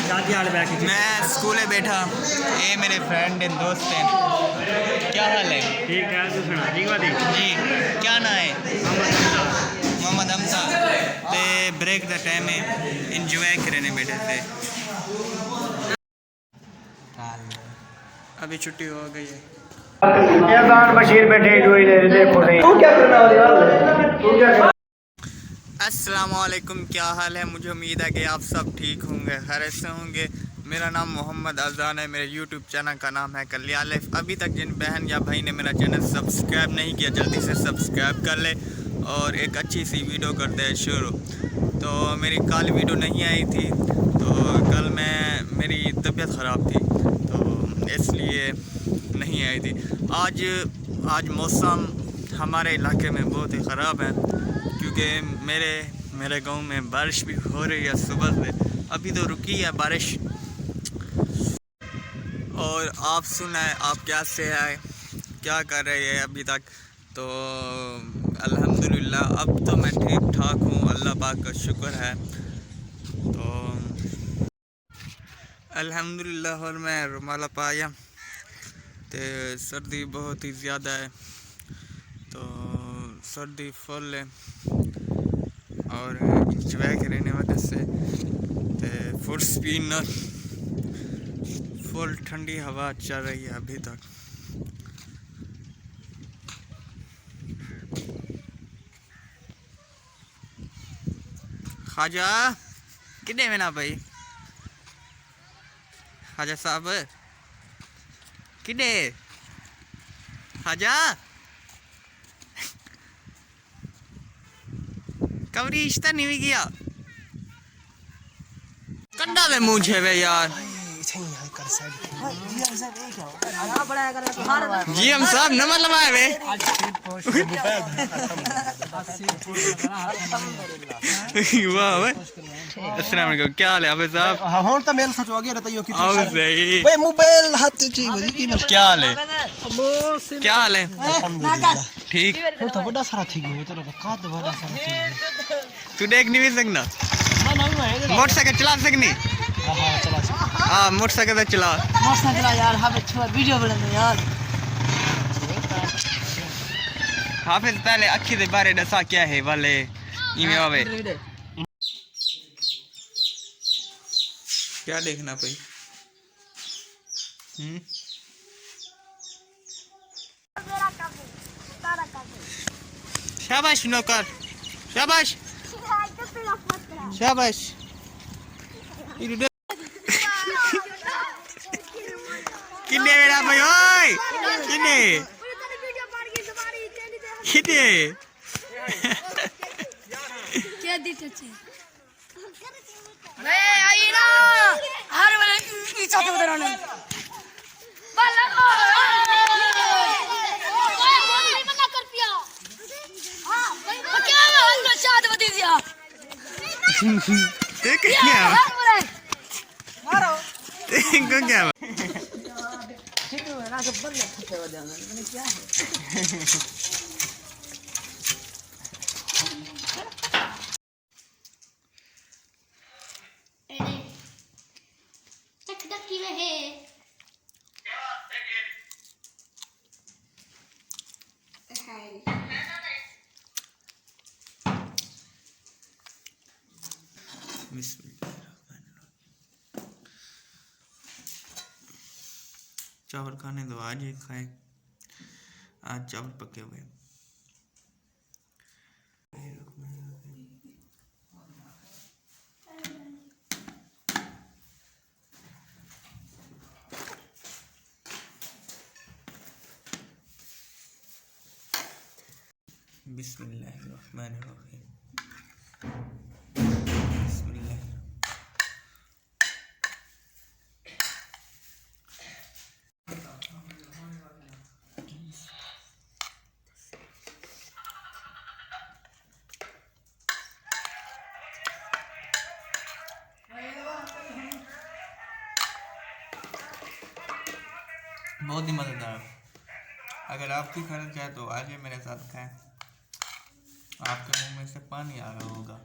मैं स्कूल में बैठा, ये मेरे फ्रेंड हैं, दोस्त हैं। क्या हाल है? ठीक है, तू सुना ठीक बात जी, क्या नाम है? मोहम्मद हमजा। ते ब्रेक द टाइम है, इंजॉय करने बैठे थे। अभी छुट्टी हो गई है। बशीर बैठे अस्सलामुअलैकुम, क्या हाल है? मुझे उम्मीद है कि आप सब ठीक होंगे, खैरियत से होंगे। मेरा नाम मोहम्मद अज़ान है, मेरे यूट्यूब चैनल का नाम है कल्याण लाइफ। अभी तक जिन बहन या भाई ने मेरा चैनल सब्सक्राइब नहीं किया, जल्दी से सब्सक्राइब कर ले और एक अच्छी सी वीडियो करते हैं शुरू। तो मेरी कल वीडियो नहीं आई थी, तो कल मेरी तबीयत ख़राब थी, तो इसलिए नहीं आई थी। आज मौसम हमारे इलाके में बहुत ही ख़राब है, क्योंकि मेरे गांव में बारिश भी हो रही है सुबह से। अभी तो रुकी है बारिश। और आप सुनाए, आप कैसे हैं, क्या कर रहे हैं अभी तक? तो अल्हम्दुलिल्लाह अब तो मैं ठीक ठाक हूँ, अल्लाह पाक का शुक्र है। तो अल्हम्दुलिल्लाह। और मैं रुमाला पाया तो सर्दी बहुत ही ज़्यादा है, तो सर्दी फुल है और इंजॉय करने वजह से फुल स्पीड फुल ठंडी हवा चल रही है अभी तक। ख्वाजा कितने में ना भाई? ख्वाजा साहब कितने? ख्वाजा कब रिश्ता नहीं भी किया कंडा में मुझे वे यार। जी हम साहब नंबर लमाए वे। वाह भाई, अस्सलाम वालेकुम, क्या हाल है आप साहब? हाँ तो मेल सच हो गया रहता है आओ सही। भाई मोबाइल हाथ चाहिए की क्या हाल है? क्या हाल है? ठीक। वो तो बड़ा सारा ठीक है, तो का तो बड़ा सारा ठीक तू देख नहीं भी सकना? है। मोटरसाइकिल चला सकनी? हां चला हाँ मोटरसाइकिल चला। मोटरसाइकिल चला यार, हां छोड़ वीडियो बनाने यार। हाफिज पहले अखी दे बारे दसा क्या है वाले इमे आवे क्या देखना भाई? शाबाश नौकर, शाबाश शाबाश। किन्ने मेरा भाई ओए किन्ने किन्ने क्या दी चाची? अरे आई ना हर वाले ई चाहते उधर आने बाला को कोई मना कर पिया। हां क्या हम शाद बता दिया देख क्या मारो देख क्या ठीक है ना, सब बंद करते हो जाना मैंने क्या है। टकटकी में है चावल खाने दो, आज ही खाए, आज चावल पके हुए। बिस्मिल्लाहिर्रहमानिर्रहीम। बिस्मिल्लाह। बहुत ही मज़ेदार। अगर आप भी खाना चाहें तो आइए मेरे साथ खाएं, आपके मुंह में से पानी आ रहा होगा।